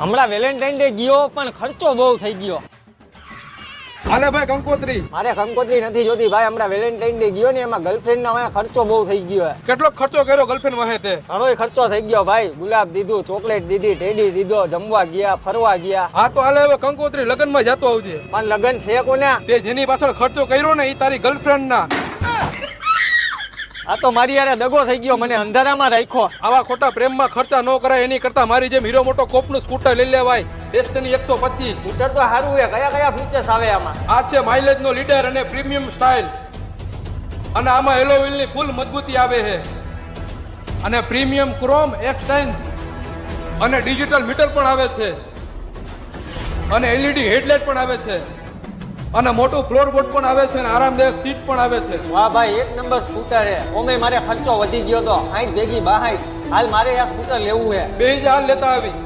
હમણાં Valentine day ગયો પણ ખર્ચો બહુ થઈ ગયો. આલે ભાઈ કંકોત્રી. મારે કંકોત્રી નથી જોતી ભાઈ, હમણાં વેલેન્ટાઇન ડે ગયો ને એમાં ગર્લફ્રેન્ડ ના ખર્ચો બહુ થઈ ગયો. કેટલો ખર્ચો કર્યો ગર્લફ્રેન્ડ વાહે તે? ઘણો ખર્ચો થઈ ગયો ભાઈ. ગુલાબ દીધું, ચોકલેટ દીધી, ટેડી દીધો, જમવા ગયા, ફરવા ગયા. હા તો આલે હવે કંકોત્રી લગન માં જતો આવજે. પણ લગન છે કોને? તે જેની પાછળ ખર્ચો કર્યો ને એ તારી ગર્લફ્રેન્ડ ના. આ તો મારી યારે દગો થઈ ગયો, મને અંધારામાં રાખ્યો. આવા ખોટા પ્રેમમાં ખર્ચા ન કરાય એની કરતા મારી જેમ હીરો મોટો કોપનું સ્કૂટર લઈ લેવાય. ડેસ્ટની 125. સ્કૂટર તો સારું છે. કયા કયા ફીચર્સ આવે આમાં? આ છે માઇલેજ નો લીડર અને પ્રીમિયમ સ્ટાઇલ, અને આમાં એલો વ્હીલ ની ફૂલ મજબૂતી આવે છે, અને પ્રીમિયમ ક્રોમ એક્સચેન્જ અને ડિજિટલ મીટર પણ આવે છે, અને એલઈડી હેડલાઇટ પણ આવે છે, અને મોટું ફ્લોરબોર્ડ પણ આવે છે, અને આરામદાયક સીટ પણ આવે છે. વાહ ભાઈ, એક નંબર સ્કૂટર છે. ઓમે મારે ખર્ચો વધી ગયો તો 60 ભેગી 62. હાલ મારે આ સ્કૂટર લેવું છે. બે જ હાલ લેતા આવી.